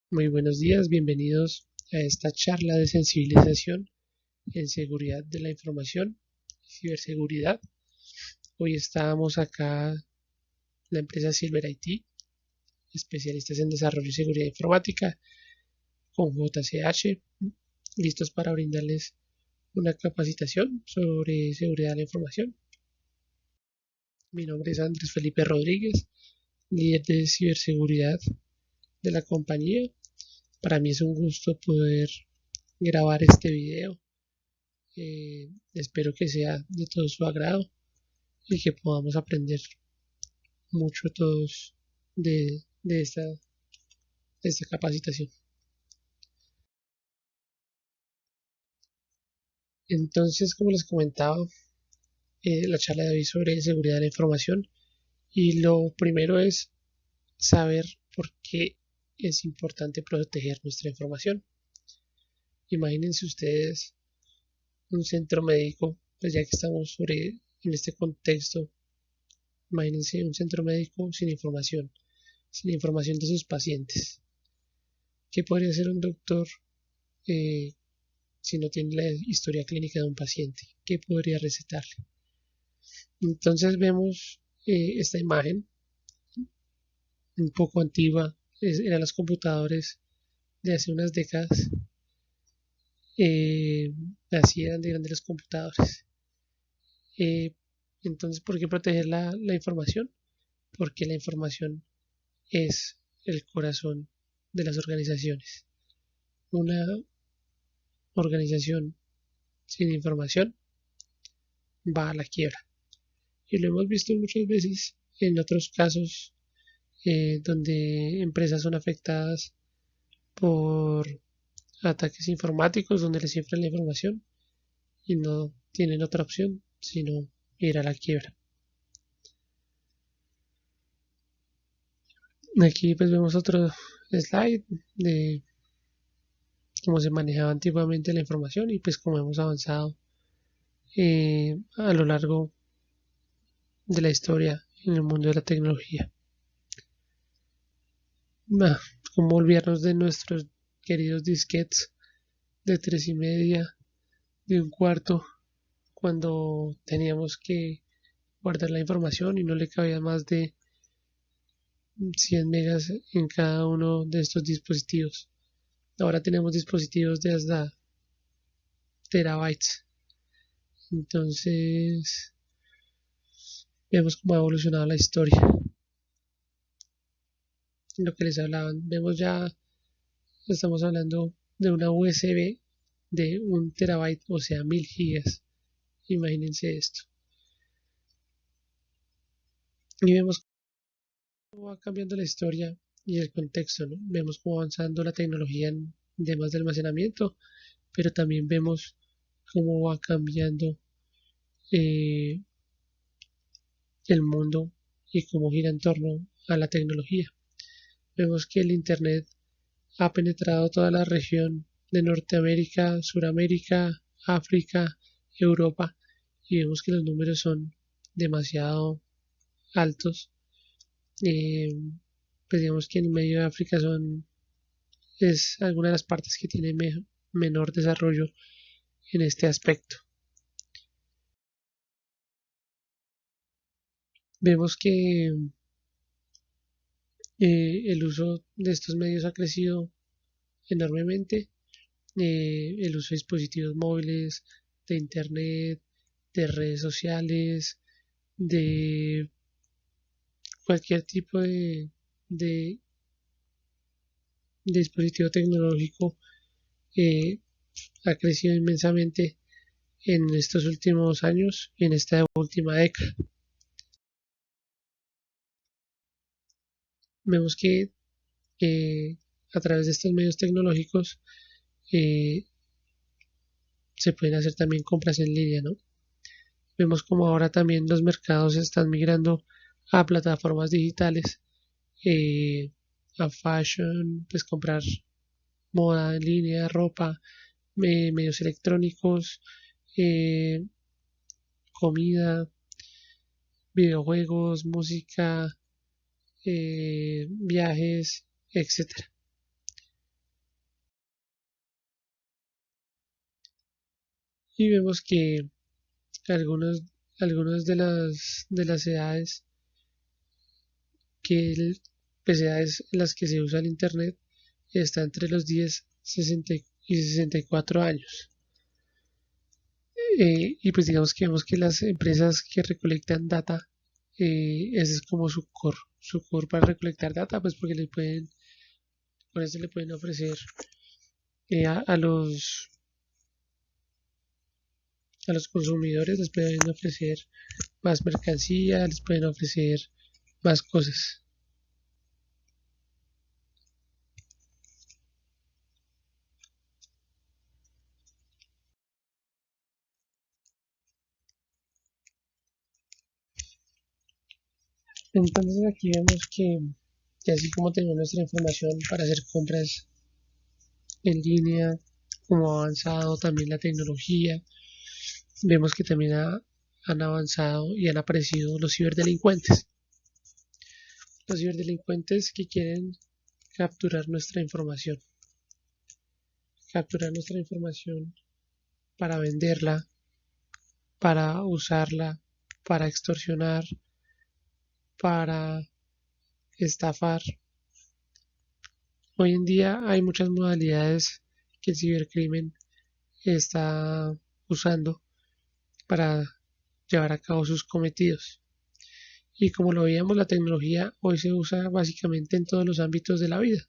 Muy buenos días, bienvenidos a esta charla de sensibilización en seguridad de la información y ciberseguridad. Hoy estamos acá la empresa Silver IT, especialistas en desarrollo y seguridad informática, con JCH, listos para brindarles una capacitación sobre seguridad de la información. Mi nombre es Andrés Felipe Rodríguez, líder de ciberseguridad de la compañía. Para mí es un gusto poder grabar este video. Espero que sea de todo su agrado y que podamos aprender mucho todos de esta capacitación. Entonces, como les comentaba, la charla de hoy sobre seguridad de la información, y lo primero es saber por qué es importante proteger nuestra información. Imagínense ustedes un centro médico, pues ya que estamos en este contexto, imagínense un centro médico sin información de sus pacientes. ¿Qué podría hacer un doctor eh, si no tiene la historia clínica de un paciente? ¿Qué podría recetarle? Entonces vemos esta imagen un poco antigua, eran los computadores de hace unas décadas, eh, así eran de grandes los computadores. Eh, entonces, ¿por qué proteger la información? Porque la información es el corazón de las organizaciones. Una organización sin información va a la quiebra. Y lo hemos visto muchas veces en otros casos donde empresas son afectadas por ataques informáticos donde les cifran la información y no tienen otra opción sino ir a la quiebra. Aquí pues vemos otro slide de cómo se manejaba antiguamente la información y pues cómo hemos avanzado a lo largo de la historia en el mundo de la tecnología. Nah, cómo olvidarnos de nuestros queridos disquetes de 3,5, de un cuarto, cuando teníamos que guardar la información y no le cabía más de 100 megas en cada uno de estos dispositivos. Ahora tenemos dispositivos de hasta terabytes. Entonces, vemos cómo ha evolucionado la historia. Lo que les hablaban, vemos ya, estamos hablando de una USB de 1 terabyte, o sea, 1000 gigas. Imagínense esto. Y vemos cómo va cambiando la historia y el contexto, ¿no? Vemos cómo va avanzando la tecnología en temas de almacenamiento, pero también vemos cómo va cambiando eh, el mundo y cómo gira en torno a la tecnología. Vemos que el Internet ha penetrado toda la región de Norteamérica, Suramérica, África, Europa, y vemos que los números son demasiado altos. Eh, pues digamos que en medio de África es alguna de las partes que tiene menor desarrollo en este aspecto. Vemos que el uso de estos medios ha crecido enormemente. El uso de dispositivos móviles, de internet, de redes sociales, de cualquier tipo de, de dispositivo tecnológico eh, ha crecido inmensamente en estos últimos años y en esta última década. Vemos que a través de estos medios tecnológicos eh, se pueden hacer también compras en línea, ¿no? Vemos como ahora también los mercados están migrando a plataformas digitales, eh, a fashion, pues comprar moda en línea, ropa, medios electrónicos, eh, comida, videojuegos, música, viajes, etcétera. y vemos que algunos, algunas de las edades pues, edades en las que se usa el Internet está entre los 10, 60 y 64 años. Y pues digamos que vemos que las empresas que recolectan data, ese es como su core para recolectar data, pues porque con eso le pueden ofrecer a los consumidores, les pueden ofrecer más mercancía, les pueden ofrecer más cosas. Entonces aquí vemos que así como tenemos nuestra información para hacer compras en línea, como ha avanzado también la tecnología, vemos que también han avanzado y han aparecido los ciberdelincuentes. Los ciberdelincuentes que quieren capturar nuestra información para venderla, para usarla, para extorsionar, para estafar. Hoy en día hay muchas modalidades que el cibercrimen está usando para llevar a cabo sus cometidos. Y como lo veíamos, la tecnología hoy se usa básicamente en todos los ámbitos de la vida.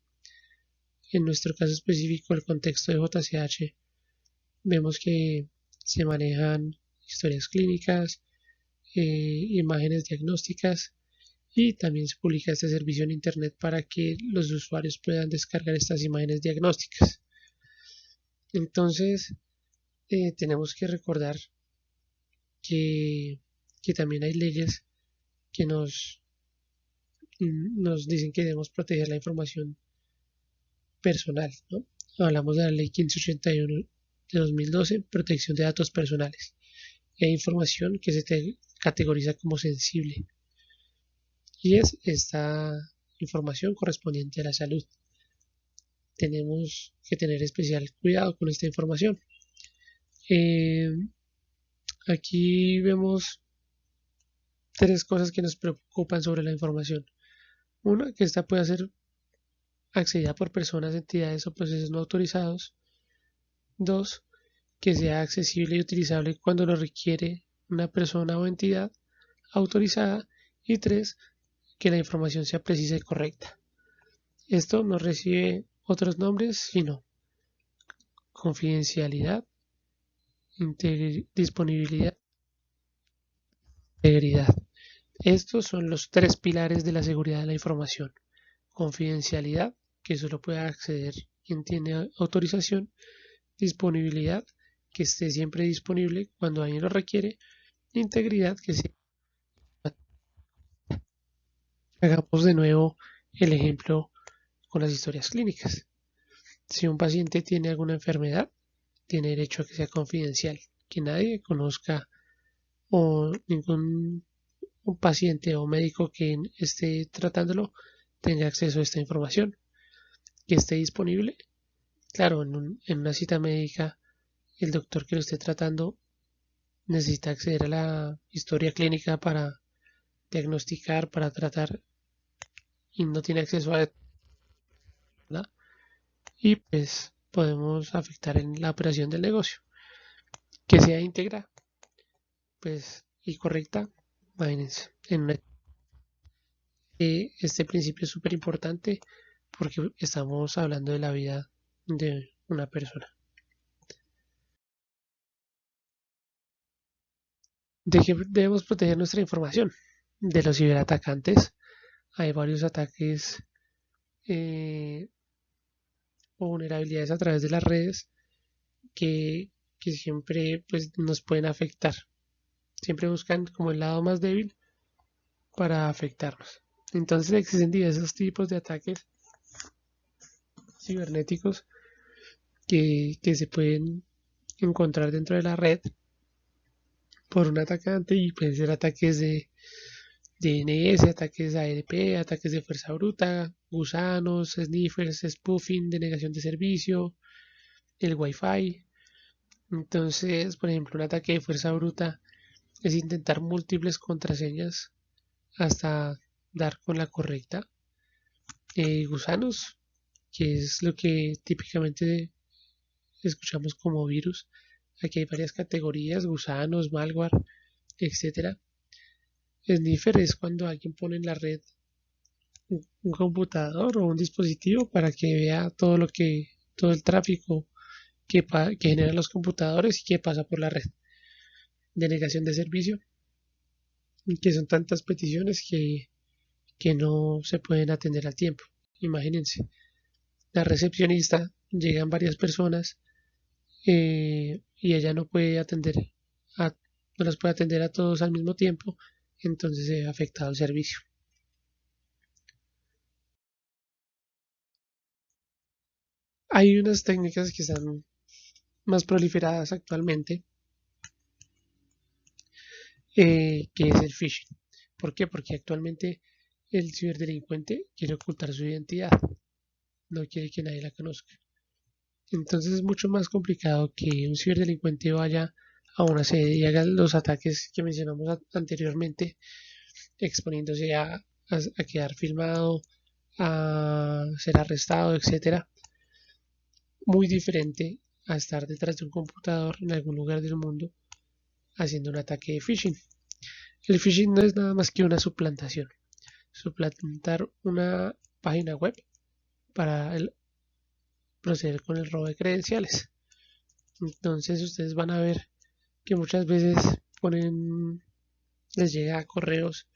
En nuestro caso específico, el contexto de JCH, vemos que se manejan historias clínicas, imágenes diagnósticas y también se publica este servicio en Internet para que los usuarios puedan descargar estas imágenes diagnósticas. Entonces, tenemos que recordar que, que también hay leyes que nos dicen que debemos proteger la información personal, ¿no? Hablamos de la ley 1581 de 2012, protección de datos personales. Y hay información que se categoriza como sensible. Y es esta información correspondiente a la salud. Tenemos que tener especial cuidado con esta información. Eh, Aquí vemos tres cosas que nos preocupan sobre la información. Una, que esta puede ser accedida por personas, entidades o procesos no autorizados. Dos, que sea accesible y utilizable cuando lo requiere una persona o entidad autorizada. Y tres, que la información sea precisa y correcta. Esto no recibe otros nombres sino confidencialidad, disponibilidad, integridad. Estos son los tres pilares de la seguridad de la información. Confidencialidad, que solo puede acceder quien tiene autorización. Disponibilidad, que esté siempre disponible cuando alguien lo requiere. Integridad, que sea. Hagamos de nuevo el ejemplo con las historias clínicas. Si un paciente tiene alguna enfermedad, tiene derecho a que sea confidencial, que nadie conozca o ningún un paciente o médico que esté tratándolo tenga acceso a esta información, que esté disponible. Claro, en una cita médica, el doctor que lo esté tratando necesita acceder a la historia clínica para diagnosticar, para tratar, y no tiene acceso a ella, y pues podemos afectar en la operación del negocio. Que sea íntegra, pues, y correcta, imagínense, este principio es súper importante porque estamos hablando de la vida de una persona. ¿De qué debemos proteger nuestra información? De los ciberatacantes. Hay varios ataques eh, o vulnerabilidades a través de las redes que siempre pues, nos pueden afectar. Siempre buscan como el lado más débil para afectarnos. Entonces existen diversos tipos de ataques cibernéticos que se pueden encontrar dentro de la red por un atacante y pueden ser ataques de DNS, ataques ARP, ataques de fuerza bruta, gusanos, sniffers, spoofing, denegación de servicio, el Wi-Fi. Entonces, por ejemplo, un ataque de fuerza bruta es intentar múltiples contraseñas hasta dar con la correcta. Gusanos, que es lo que típicamente escuchamos como virus. Aquí hay varias categorías, gusanos, malware, etcétera. Sniffer es cuando alguien pone en la red un computador o un dispositivo para que vea todo el tráfico que generan los computadores y que pasa por la red. Denegación de servicio, que son tantas peticiones que no se pueden atender al tiempo. Imagínense, la recepcionista llegan varias personas y ella no puede no las puede atender a todos al mismo tiempo, entonces se ve afectado el servicio. Hay unas técnicas que están más proliferadas actualmente, que es el phishing. ¿Por qué? Porque actualmente el ciberdelincuente quiere ocultar su identidad, no quiere que nadie la conozca. Entonces es mucho más complicado que un ciberdelincuente vaya a una sede y haga los ataques que mencionamos anteriormente, exponiéndose a quedar filmado, a ser arrestado, etcétera. Muy diferente a estar detrás de un computador en algún lugar del mundo haciendo un ataque de phishing. El phishing no es nada más que una suplantación. Suplantar una página web para proceder con el robo de credenciales. Entonces ustedes van a ver que muchas veces les llega a correos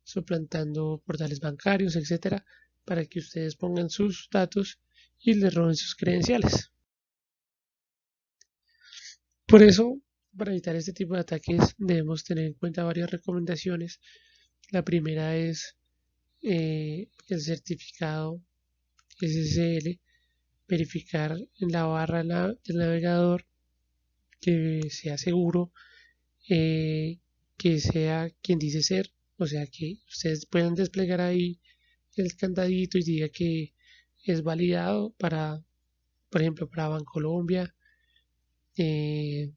suplantando portales bancarios, etcétera, para que ustedes pongan sus datos y les roben sus credenciales. Por eso, para evitar este tipo de ataques, debemos tener en cuenta varias recomendaciones. La primera es el certificado SSL, verificar en la barra del navegador que sea seguro, que sea quien dice ser, o sea que ustedes puedan desplegar ahí el candadito y diga que es validado para, por ejemplo, para Bancolombia eh,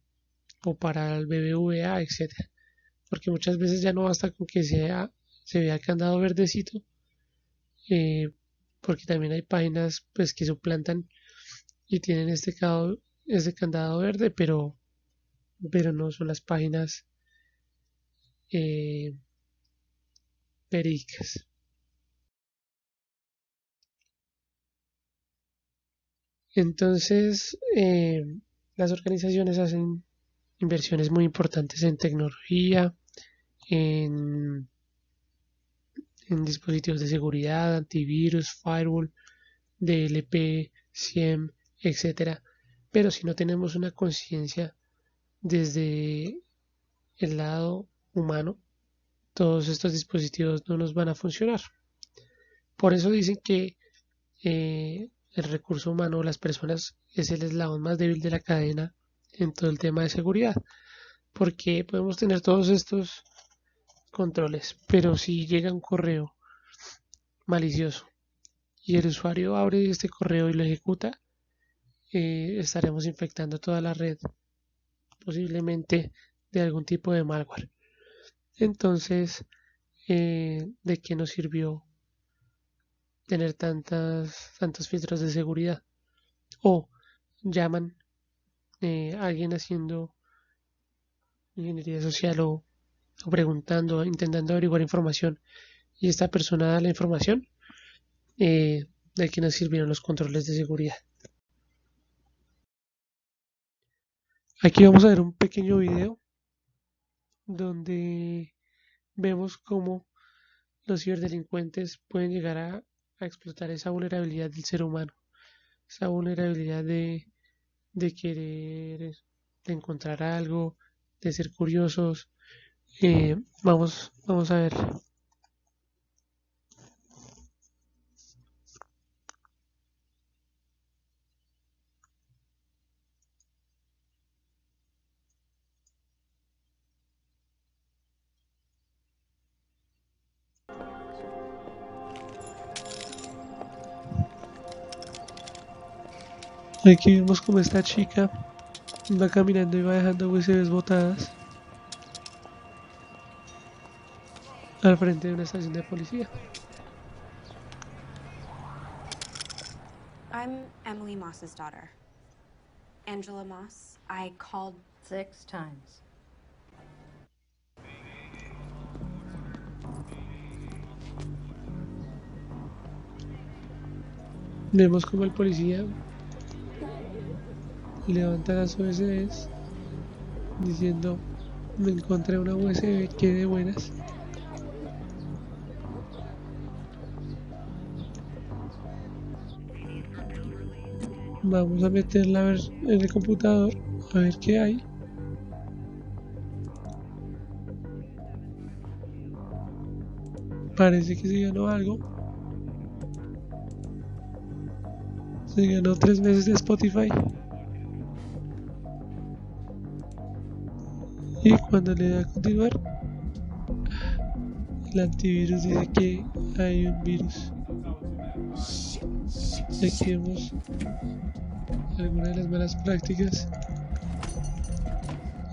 o para el BBVA, etcétera. Porque muchas veces ya no basta con que se vea el candado verdecito, eh, porque también hay páginas pues que suplantan y tienen este candado verde, pero no son las páginas eh, verídicas. Entonces, las organizaciones hacen inversiones muy importantes en tecnología, en, en dispositivos de seguridad, antivirus, firewall, DLP, SIEM, etcétera. Pero si no tenemos una conciencia desde el lado humano, todos estos dispositivos no nos van a funcionar. Por eso dicen que el recurso humano, las personas, es el eslabón más débil de la cadena en todo el tema de seguridad. Porque podemos tener todos estos controles, pero si llega un correo malicioso y el usuario abre este correo y lo ejecuta, estaremos infectando toda la red, posiblemente de algún tipo de malware. Entonces, ¿de qué nos sirvió tener tantos filtros de seguridad? O llaman a alguien haciendo ingeniería social o preguntando, intentando averiguar información y esta persona da la información, de qué nos sirvieron los controles de seguridad. Aquí vamos a ver un pequeño video donde vemos cómo los ciberdelincuentes pueden llegar a explotar esa vulnerabilidad del ser humano, esa vulnerabilidad de querer, de encontrar algo, de ser curiosos. Vamos a ver. Aquí vemos como esta chica Va caminando y va dejando USBs botadas al frente de una estación de policía. I'm Emily Moss's daughter. Angela Moss. I called 6 times. Vemos como el policía levanta las USBs diciendo: me encontré una USB que de buenas. Vamos a meterla a ver en el computador, a ver qué hay. Parece que se ganó algo. Se ganó 3 meses de Spotify. Y cuando le da a continuar, el antivirus dice que hay un virus. Aquí vemos algunas de las malas prácticas.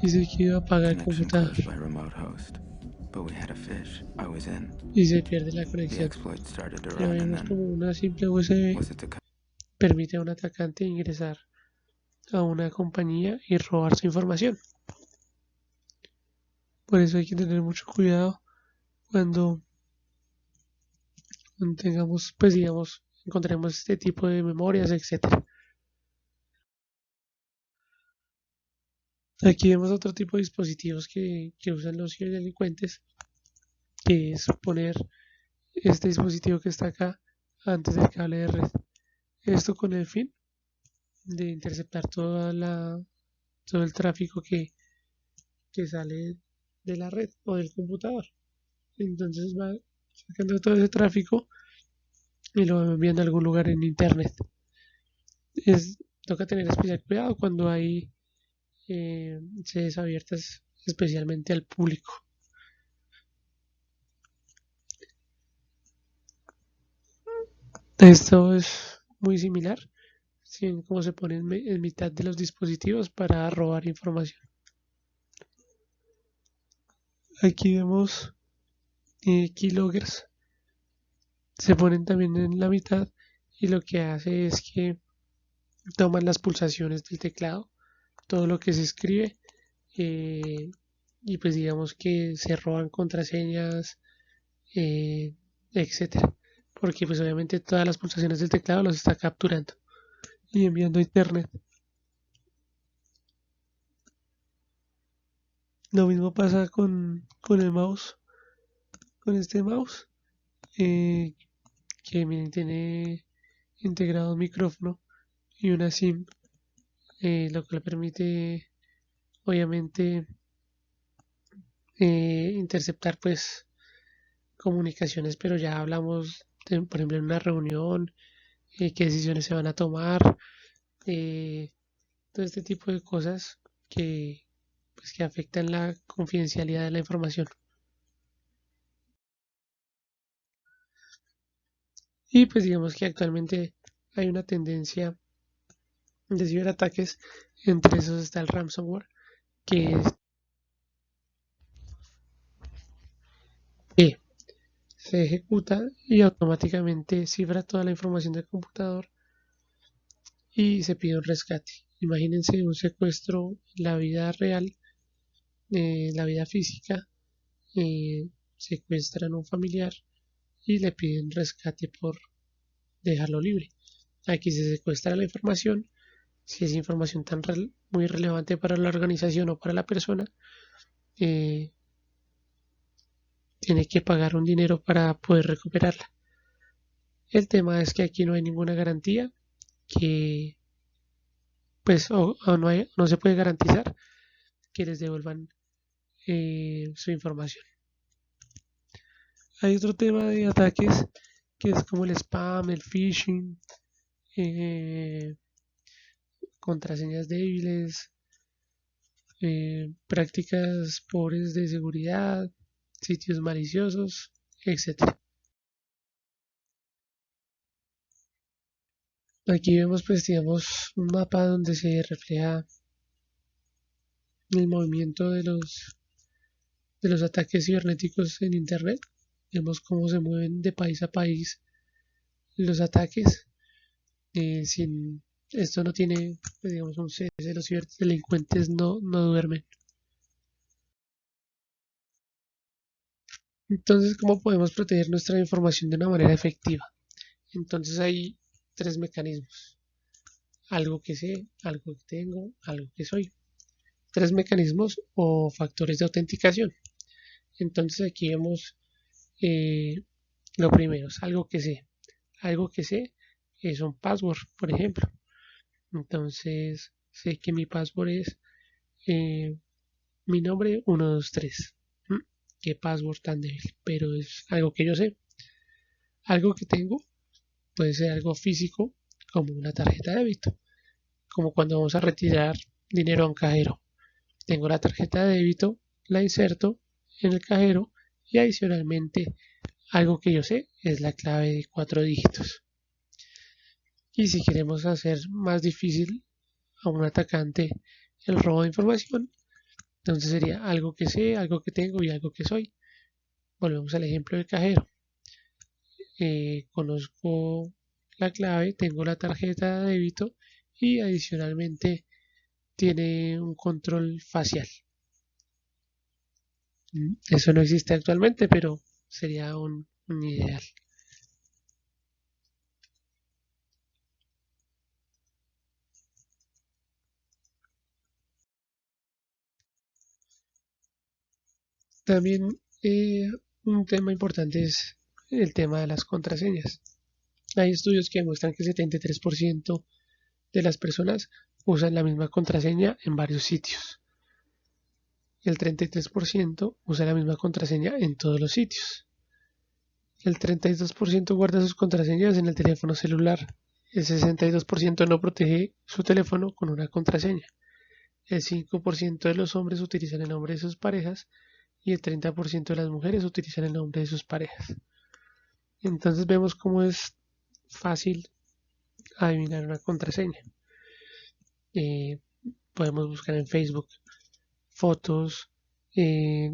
Dice que iba a apagar el computador y se pierde la conexión. Pero vemos como una simple USB permite a un atacante ingresar a una compañía y robar su información. Por eso hay que tener mucho cuidado cuando tengamos, pues digamos, encontremos este tipo de memorias, etcétera. Aquí vemos otro tipo de dispositivos que usan los ciberdelincuentes, que es poner este dispositivo que está acá antes del cable de red. Esto con el fin de interceptar todo el tráfico que sale de la red o del computador. Entonces va sacando todo ese tráfico y lo va enviando a algún lugar en internet. Toca tener especial cuidado cuando hay sedes abiertas especialmente al público. Esto es muy similar, ¿sí? Como se pone en mitad de los dispositivos para robar información. Aquí vemos keyloggers, se ponen también en la mitad y lo que hace es que toman las pulsaciones del teclado, todo lo que se escribe, eh, y pues digamos que se roban contraseñas, eh, etcétera, porque pues obviamente todas las pulsaciones del teclado los está capturando y enviando a internet. Lo mismo pasa con el mouse, con este mouse, eh, que miren, tiene integrado un micrófono y una SIM, lo que le permite obviamente interceptar pues comunicaciones, pero ya hablamos de, por ejemplo, en una reunión, qué decisiones se van a tomar, eh, todo este tipo de cosas que, pues, que afectan la confidencialidad de la información. Y pues digamos que actualmente hay una tendencia de ciberataques, entre esos está el ransomware, que es que se ejecuta y automáticamente cifra toda la información del computador y se pide un rescate. Imagínense un secuestro en la vida real, la vida física, secuestran a un familiar y le piden rescate por dejarlo libre. Aquí se secuestra la información, si es información muy relevante para la organización o para la persona, eh, tiene que pagar un dinero para poder recuperarla. El tema es que aquí no hay ninguna garantía, que pues o no se puede garantizar que les devuelvan su información. Hay otro tema de ataques que es como el spam, el phishing, eh, contraseñas débiles, prácticas pobres de seguridad, sitios maliciosos, etcétera. Aquí vemos pues digamos un mapa donde se refleja el movimiento de los ataques cibernéticos en Internet. Vemos cómo se mueven de país a país los ataques. Sin esto no tiene, pues, digamos, un cese, los ciberdelincuentes no duermen. Entonces, ¿cómo podemos proteger nuestra información de una manera efectiva? Entonces hay tres mecanismos. Algo que sé, algo que tengo, algo que soy. Tres mecanismos o factores de autenticación. Entonces aquí vemos lo primero, es algo que sé. Algo que sé es un password, por ejemplo. Entonces sé que mi password es eh, mi nombre 123. Qué password tan débil, pero es algo que yo sé. Algo que tengo puede ser algo físico, como una tarjeta de débito, como cuando vamos a retirar dinero a un cajero. Tengo la tarjeta de débito, la inserto en el cajero y adicionalmente algo que yo sé es la clave de 4 dígitos. Y si queremos hacer más difícil a un atacante el robo de información, entonces sería algo que sé, algo que tengo y algo que soy. Volvemos al ejemplo del cajero. Conozco la clave, tengo la tarjeta de débito y adicionalmente tiene un control facial. Eso no existe actualmente, pero sería un ideal. También un tema importante es el tema de las contraseñas. Hay estudios que demuestran que el 73% de las personas usan la misma contraseña en varios sitios. El 33% usa la misma contraseña en todos los sitios. El 32% guarda sus contraseñas en el teléfono celular. El 62% no protege su teléfono con una contraseña. El 5% de los hombres utilizan el nombre de sus parejas y el 30% de las mujeres utilizan el nombre de sus parejas. Entonces vemos cómo es fácil adivinar una contraseña. Eh, Podemos buscar en Facebook fotos, eh,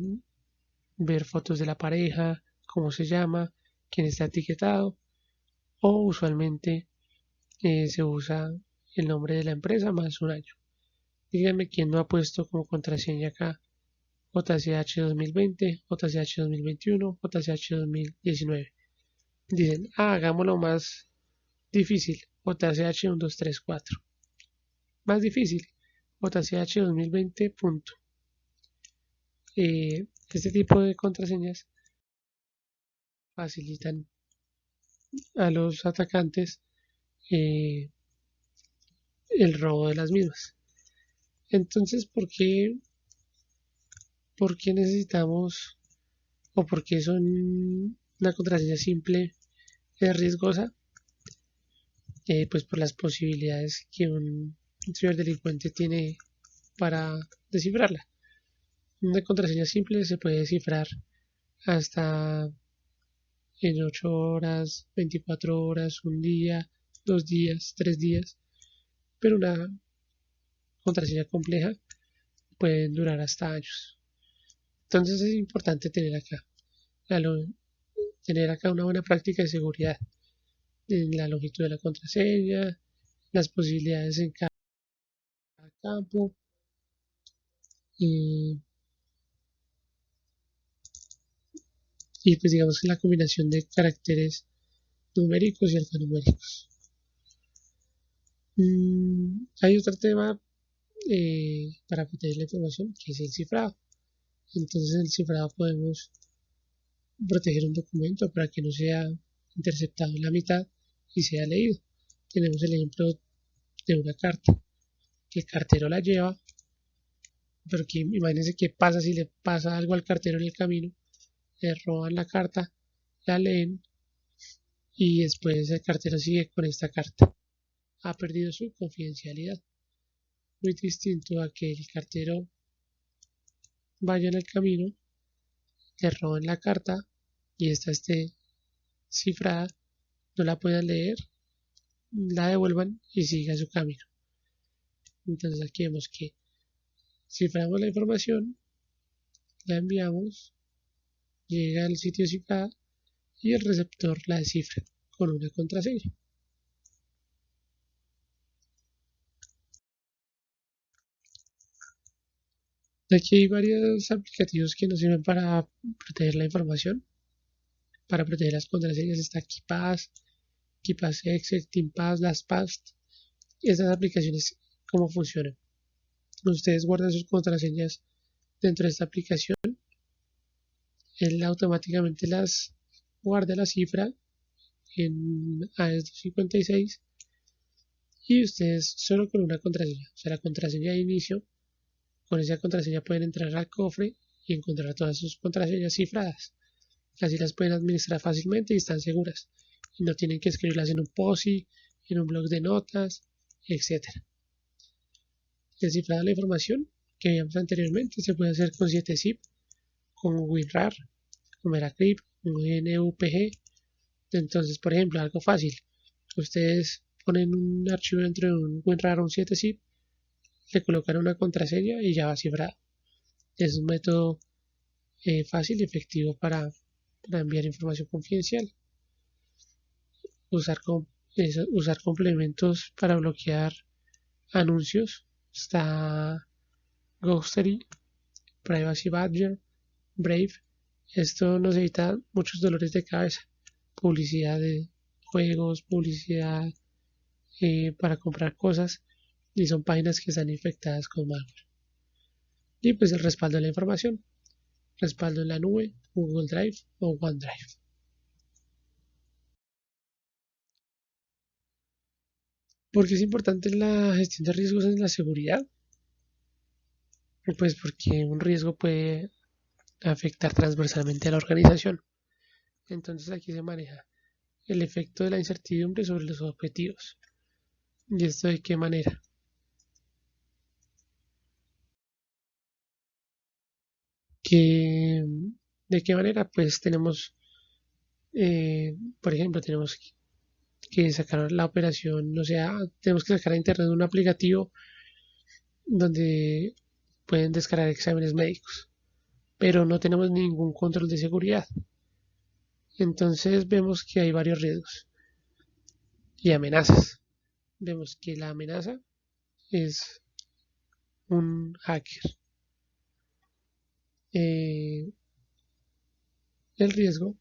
ver fotos de la pareja, cómo se llama, quién está etiquetado, o usualmente se usa el nombre de la empresa más un año. Díganme quién no ha puesto como contraseña acá JCH 2020, JCH 2021, JCH 2019. Dicen, hagámoslo más difícil, JCH 1234. Más difícil, JCH 2020. Este tipo de contraseñas facilitan a los atacantes eh, el robo de las mismas. Entonces, por qué necesitamos o por qué son una contraseña simple es riesgosa? Pues por las posibilidades que un ciberdelincuente tiene para descifrarla. Una contraseña simple se puede descifrar hasta en 8 horas, 24 horas, un día, 2 días, 3 días, pero una contraseña compleja puede durar hasta años. Entonces es importante tener acá una buena práctica de seguridad en la longitud de la contraseña, las posibilidades en cada campo y, y pues digamos que la combinación de caracteres numéricos y alfanuméricos. Hay otro tema para proteger la información que es el cifrado. Entonces en el cifrado podemos proteger un documento para que no sea interceptado en la mitad y sea leído. Tenemos el ejemplo de una carta que el cartero la lleva, pero que imagínense qué pasa si le pasa algo al cartero en el camino, le roban la carta, la leen y después el cartero sigue con esta carta. Ha perdido su confidencialidad. Muy distinto a que el cartero vaya en el camino, le roban la carta y esta esté cifrada, no la puedan leer, la devuelvan y siga su camino. Entonces aquí vemos que Ciframos la información, la enviamos, llega al sitio cifrado y el receptor la descifra con una contraseña. Aquí hay varios aplicativos que nos sirven para proteger la información, para proteger las contraseñas. Está KeePass, KeePassExec, TeamPass, LastPass. Estas aplicaciones, ¿cómo funcionan? Ustedes guardan sus contraseñas dentro de esta aplicación, él automáticamente las guarda la cifra en AES-256 y ustedes solo con una contraseña, o sea, la contraseña de inicio, con esa contraseña pueden entrar al cofre y encontrar todas sus contraseñas cifradas. Así las pueden administrar fácilmente y están seguras. Y no tienen que escribirlas en un POSI, en un blog de notas, etc. El cifrado de la información que veíamos anteriormente se puede hacer con 7-zip, como WinRAR, como Veracrypt, como NUPG. Entonces, por ejemplo, algo fácil. Ustedes ponen un archivo dentro de un WinRAR, un 7-zip, le colocan una contraseña y ya va cifrado. Es un método fácil y efectivo para enviar información confidencial. Usar, usar complementos para bloquear anuncios. Está Ghostery, Privacy Badger, Brave. Esto nos evita muchos dolores de cabeza. Publicidad de juegos, publicidad para comprar cosas y son páginas que están infectadas con malware. Y pues el respaldo de la información. Respaldo en la nube, Google Drive o OneDrive. ¿Por qué es importante la gestión de riesgos en la seguridad? Pues porque un riesgo puede afectar transversalmente a la organización. Entonces aquí se maneja el efecto de la incertidumbre sobre los objetivos. ¿Y esto de qué manera? Que, ¿De qué manera? Pues tenemos, por ejemplo, tenemos que sacar la operación, o sea, tenemos que sacar a internet un aplicativo donde pueden descargar exámenes médicos, pero no tenemos ningún control de seguridad. Entonces vemos que hay varios riesgos y amenazas. Vemos que la amenaza es un hacker. El riesgo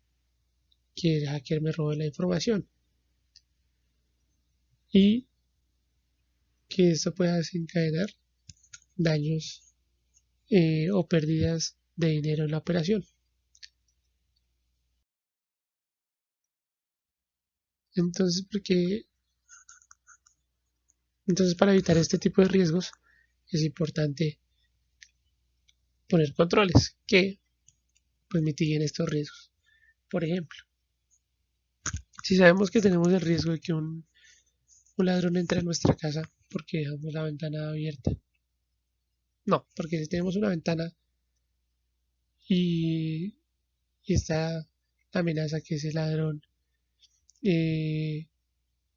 que el hacker me robe la información y que esto pueda desencadenar daños o pérdidas de dinero en la operación. Entonces, entonces para evitar este tipo de riesgos es importante poner controles que pues mitiguen estos riesgos. Por ejemplo, si sabemos que tenemos el riesgo de que un ladrón entre a nuestra casa porque dejamos la ventana abierta. No, porque si tenemos una ventana y, y está la amenaza que ese ladrón, eh,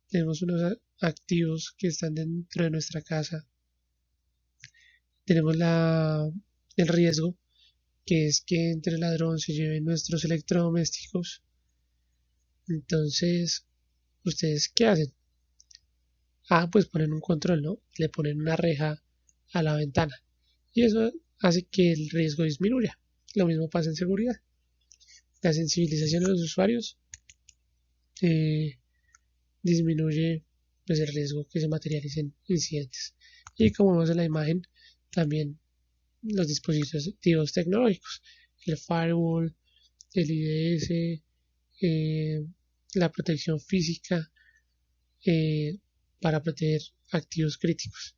tenemos unos activos que están dentro de nuestra casa, tenemos el riesgo que es que entre el ladrón se lleven nuestros electrodomésticos. Entonces, ¿ustedes qué hacen? Ah, pues ponen un control, ¿no? Le ponen una reja a la ventana. Y eso hace que el riesgo disminuya. Lo mismo pasa en seguridad. La sensibilización de los usuarios eh, disminuye pues, el riesgo que se materialicen incidentes. Y como vemos en la imagen, también los dispositivos tecnológicos, el firewall, el IDS, la protección física eh, para proteger activos críticos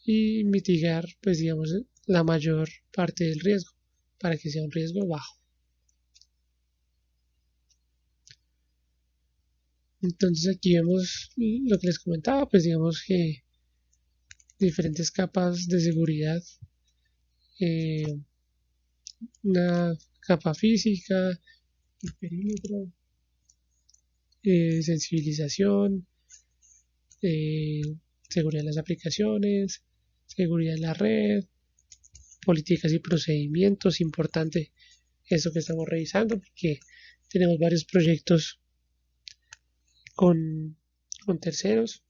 y mitigar, pues digamos, la mayor parte del riesgo para que sea un riesgo bajo. Entonces aquí vemos lo que les comentaba, pues digamos que diferentes capas de seguridad, eh, una capa física, el perímetro, sensibilización, eh, seguridad en las aplicaciones, seguridad en la red, políticas y procedimientos. Importante eso que estamos revisando porque tenemos varios proyectos con, con terceros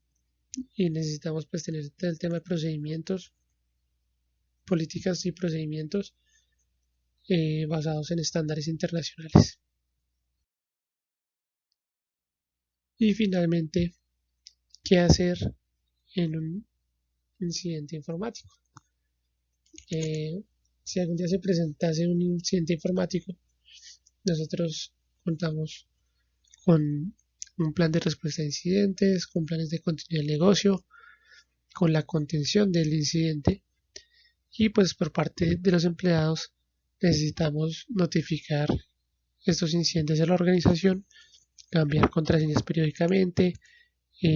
y necesitamos pues tener el tema de procedimientos, políticas y procedimientos basados en estándares internacionales. Y finalmente, ¿qué hacer en un incidente informático? Si algún día se presentase un incidente informático, nosotros contamos con un plan de respuesta a incidentes, con planes de continuidad del negocio, con la contención del incidente y pues por parte de los empleados necesitamos notificar estos incidentes a la organización, cambiar contraseñas periódicamente,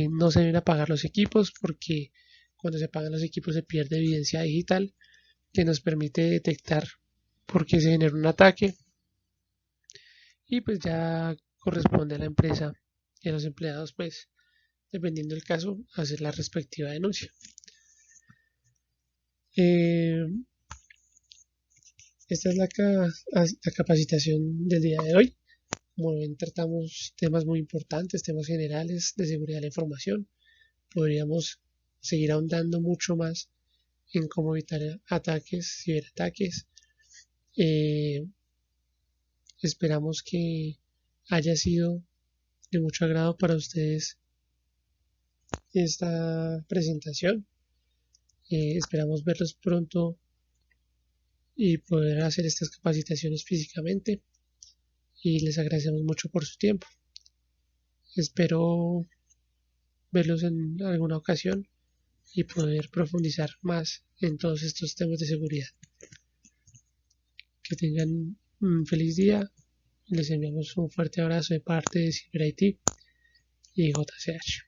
no se deben apagar los equipos porque cuando se apagan los equipos se pierde evidencia digital que nos permite detectar por qué se genera un ataque y pues ya corresponde a la empresa y a los empleados pues dependiendo del caso hacer la respectiva denuncia. Esta es la capacitación del día de hoy. Como ven, tratamos temas muy importantes, temas generales de seguridad de la información. Podríamos seguir ahondando mucho más en cómo evitar ataques, ciberataques. Esperamos que haya sido de mucho agrado para ustedes esta presentación. Esperamos verlos pronto y poder hacer estas capacitaciones físicamente. Y les agradecemos mucho por su tiempo. Espero verlos en alguna ocasión y poder profundizar más en todos estos temas de seguridad. Que tengan un feliz día. Les enviamos un fuerte abrazo de parte de CyberIT y JCH.